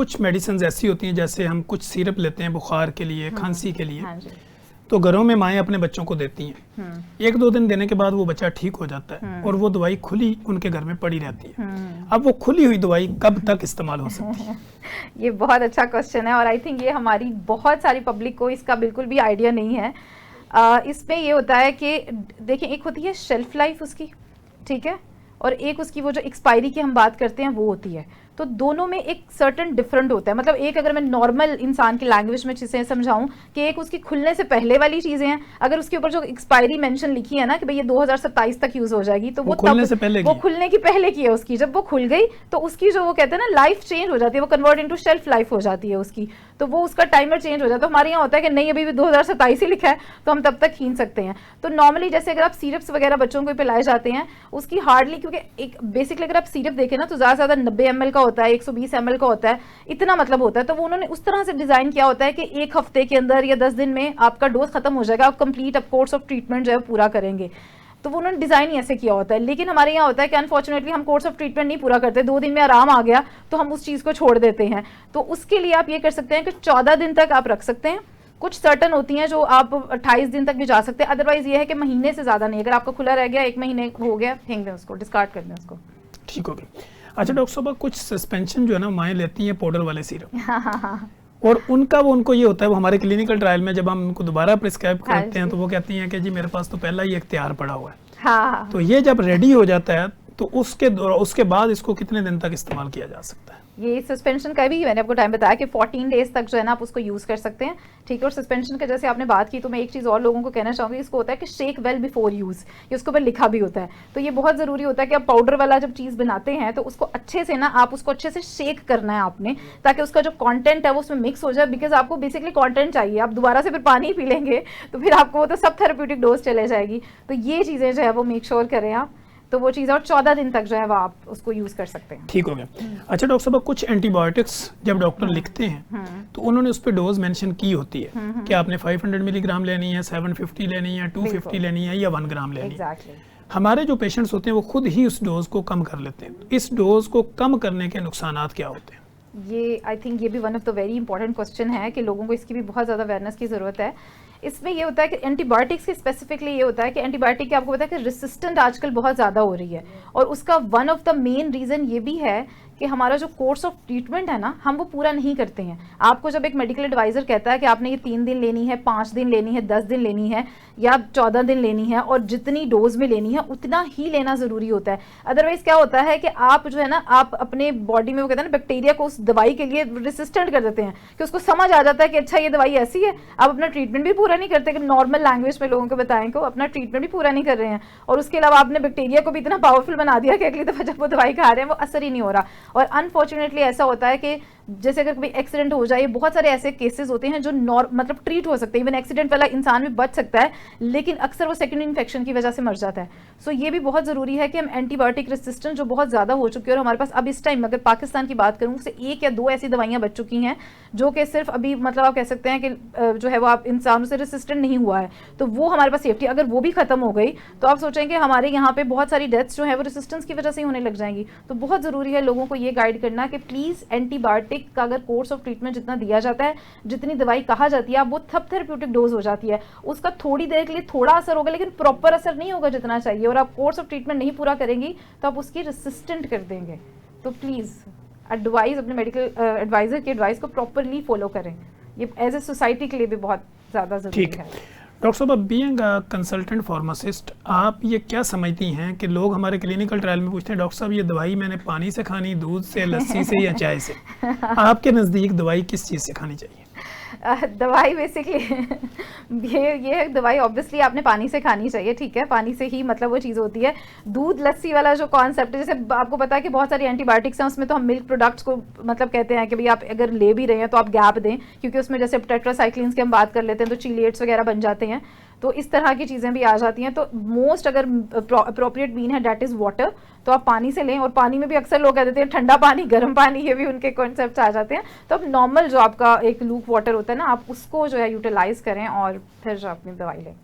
कुछ मेडिसिन ऐसी होती हैं, जैसे हम कुछ सिरप लेते हैं बुखार के लिए, खांसी के लिए, हाँ जी। तो घरों में माएँ अपने बच्चों को देती हैं। 1-2 दिन देने के बाद वो बच्चा ठीक हो जाता है और वो दवाई खुली उनके घर में पड़ी रहती है। अब वो खुली हुई दवाई कब तक इस्तेमाल हो सकती है? ये बहुत अच्छा क्वेश्चन है और आई थिंक ये हमारी बहुत सारी पब्लिक को इसका बिल्कुल भी आइडिया नहीं है। इसमें ये होता है कि देखिए, एक होती है शेल्फ लाइफ उसकी, ठीक है, और एक उसकी वो जो एक्सपायरी की हम बात करते हैं वो होती है। तो दोनों में एक सर्टन डिफरेंट होता है। मतलब एक अगर मैं नॉर्मल इंसान की लैंग्वेज में चीज़ें समझाऊं कि एक उसकी खुलने से पहले वाली चीज़ें हैं, अगर उसके ऊपर जो एक्सपायरी मेंशन लिखी है ना कि भाई ये 2027 तक यूज़ हो जाएगी, तो वो खुलने से पहले वो खुलने की पहले की है उसकी। जब वो खुल गई तो उसकी जो वो कहते हैं ना लाइफ चेंज हो जाती है, वो कन्वर्ट इनटू शेल्फ लाइफ हो जाती है उसकी, तो वो उसका टाइमर चेंज हो जाता है। तो हमारे यहाँ होता है कि नहीं अभी भी 2027 ही लिखा है तो हम तब तक खींच सकते हैं। तो नॉर्मली जैसे अगर आप सिरप्स वगैरह बच्चों को पिलाए जाते हैं, उसकी हार्डली, क्योंकि एक बेसिकली अगर आप सिरप देखें ना तो ज़्यादा से ज़्यादा 90 ml का होता है, 120 ml का होता है, इतना मतलब होता है। तो वो उन्होंने उस तरह से डिज़ाइन किया होता है कि 1 हफ्ते के अंदर या 10 दिन में आपका डोज खत्म हो जाएगा, आप कंप्लीट अब कोर्स ऑफ ट्रीटमेंट जो है पूरा करेंगे। तो वो उन्होंने डिज़ाइन ही ऐसे किया होता है। लेकिन हमारे यहाँ होता है कि अनफॉर्चुनेटली हम कोर्स ऑफ ट्रीटमेंट नहीं पूरा करते, 2 दिन में आराम आ गया तो हम उस चीज़ को छोड़ देते हैं। तो उसके लिए आप ये कर सकते हैं कि 14 दिन तक आप रख सकते हैं। कुछ सर्टन होती हैं जो आप 28 दिन तक भी जा सकते हैं, अदरवाइज ये है कि महीने से ज़्यादा नहीं। अगर आपका खुला रह गया 1 महीने हो गया, फेंक दें उसको, डिस्कार्ड कर दें उसको। ठीक हो गया। अच्छा डॉक्टर साहब, कुछ सस्पेंशन जो है ना माएँ लेती हैं पाउडर वाले सिरप, हाँ। और उनको ये होता है, वो हमारे क्लिनिकल ट्रायल में जब हम उनको दोबारा प्रिस्क्राइब करते हैं तो वो कहती हैं कि जी मेरे पास तो पहला ही इख्तियार पड़ा हुआ है। हाँ। तो ये जब रेडी हो जाता है तो उसके बाद इसको कितने दिन तक इस्तेमाल किया जा सकता है? ये सस्पेंशन का भी मैंने आपको टाइम बताया कि 14 डेज तक जो है ना आप उसको यूज़ कर सकते हैं, ठीक है। और सस्पेंशन का जैसे आपने बात की, तो मैं एक चीज़ और लोगों को कहना चाहूँगी, इसको होता है कि शेक वेल बिफोर यूज़, ये उसके ऊपर लिखा भी होता है। तो ये बहुत ज़रूरी होता है कि आप पाउडर वाला जब चीज़ बनाते हैं तो उसको अच्छे से ना आप उसको अच्छे से शेक करना है आपने, ताकि उसका जो कॉन्टेंट है वो उसमें मिक्स हो जाए। बिकॉज आपको बेसिकली कॉन्टेंट चाहिए, आप दोबारा से फिर पानी ही पी लेंगे तो फिर आपको वो तो सब थेरेप्यूटिक डोज चले जाएगी। तो ये चीज़ें जो है वो मेक श्योर करें आप, तो वो चीज़, और 14 दिन तक जो है वो आप उसको यूज़ कर सकते हैं। ठीक हो गया। अच्छा डॉक्टर साहब, कुछ एंटीबायोटिक्स जब डॉक्टर लिखते हैं तो उन्होंने उस पर डोज मेंशन की होती है कि आपने 500 मिलीग्राम लेनी है, 750 लेनी है, 250 लेनी है या 1 ग्राम लेनी है। हमारे जो पेशेंट्स होते हैं वो खुद ही उस डोज को कम कर लेते हैं। इस डोज को कम करने के नुकसानात क्या होते हैं? ये आई थिंक ये भी one of the very important question है कि लोगों को इसकी भी बहुत ज़्यादा अवेयरनेस की ज़रूरत है। इसमें ये होता है कि एंटीबायोटिक्स के स्पेसिफिकली ये होता है कि एंटीबायोटिक की आपको पता है कि रेसिस्टेंट आजकल बहुत ज़्यादा हो रही है, और उसका one of the main reason ये भी है कि हमारा जो कोर्स ऑफ ट्रीटमेंट है ना, हम वो पूरा नहीं करते हैं। आपको जब एक मेडिकल एडवाइज़र कहता है कि आपने ये 3 दिन लेनी है, 5 दिन लेनी है, 10 दिन लेनी है या 14 दिन लेनी है, और जितनी डोज में लेनी है उतना ही लेना ज़रूरी होता है। अदरवाइज़ क्या होता है कि आप जो है ना, आप अपने बॉडी में वो कहते हैं ना बैक्टीरिया को उस दवाई के लिए रेसिस्टेंट कर देते हैं कि उसको समझ आ जाता है कि अच्छा ये दवाई ऐसी है। आप अपना ट्रीटमेंट भी पूरा नहीं करते, कि नॉर्मल लैंग्वेज में लोगों को बताएं कि अपना ट्रीटमेंट भी पूरा नहीं कर रहे हैं, और उसके अलावा आपने बैक्टीरिया को भी इतना पावरफुल बना दिया कि अगली दफ़ा जब वो दवाई खा रहे हैं वो असर ही नहीं हो रहा। और अनफॉर्चुनेटली ऐसा होता है कि जैसे अगर कोई एक्सीडेंट हो जाए, बहुत सारे ऐसे केसेस होते हैं जो मतलब ट्रीट हो सकते हैं, इवन एक्सीडेंट वाला इंसान भी बच सकता है, लेकिन अक्सर वो सेकेंडरी इन्फेक्शन की वजह से मर जाता है। सो ये भी बहुत ज़रूरी है कि हम एंटीबायोटिक रेसिस्टेंस जो बहुत ज़्यादा हो चुकी है, और हमारे पास अब इस टाइम अगर पाकिस्तान की बात करूँ से 1 या 2 ऐसी दवाइयाँ बच चुकी हैं जो कि सिर्फ अभी मतलब आप कह सकते हैं कि जो है वो आप इंसानों से रेसिस्टेंट नहीं हुआ है, तो वो हमारे पास सेफ्टी, अगर वो भी खत्म हो गई तो आप सोचेंगे हमारे यहाँ पे बहुत सारी डेथ्स जो है वो रेसिस्टेंस की वजह से ही होने लग जाएंगी। तो बहुत ज़रूरी है लोगों को ये गाइड करना कि प्लीज़ एंटीबायोटिक का अगर कोर्स ऑफ ट्रीटमेंट जितना दिया जाता है, जितनी दवाई कहा जाती है, वो सब थेरेप्यूटिक डोज हो जाती है। उसका थोड़ी देर के लिए थोड़ा असर होगा, लेकिन प्रॉपर असर नहीं होगा जितना चाहिए, और आप कोर्स ऑफ ट्रीटमेंट नहीं पूरा करेंगी तो आप उसकी रेसिस्टेंट कर देंगे। तो प्लीज़ एडवाइस, अपने मेडिकल एडवाइज़र की एडवाइस को प्रॉपरली फॉलो करें। ये एज ए सोसाइटी के लिए भी बहुत ज़्यादा ज़रूरी है। डॉक्टर साहब, बीइंग कंसल्टेंट फार्मासिस्ट, आप ये क्या समझती हैं कि लोग हमारे क्लिनिकल ट्रायल में पूछते हैं डॉक्टर साहब ये दवाई मैंने पानी से खानी, दूध से, लस्सी से या चाय से? आपके नज़दीक दवाई किस चीज़ से खानी चाहिए? दवाई बेसिकली ये दवाई ऑब्वियसली आपने पानी से खानी चाहिए, ठीक है। पानी से ही मतलब वो चीज़ होती है। दूध लस्सी वाला जो कॉन्सेप्ट है, जैसे आपको पता है कि बहुत सारी एंटीबायोटिक्स हैं, उसमें तो हम मिल्क प्रोडक्ट्स को मतलब कहते हैं कि भाई आप अगर ले भी रहे हैं तो आप गैप दें, क्योंकि उसमें जैसे टेट्रासाइक्लिन्स की हम बात कर लेते हैं तो चीलिएट्स वगैरह बन जाते हैं, तो इस तरह की चीज़ें भी आ जाती हैं। तो मोस्ट अगर अप्रोप्रिएट मीन है डैट इज़ वाटर, तो आप पानी से लें। और पानी में भी अक्सर लोग कह देते हैं ठंडा पानी, गर्म पानी, ये भी उनके कॉन्सेप्ट आ जाते हैं। तो अब नॉर्मल जो आपका एक लूक वाटर होता है ना, आप उसको जो है यूटिलाइज़ करें और फिर जो अपनी दवाई लें।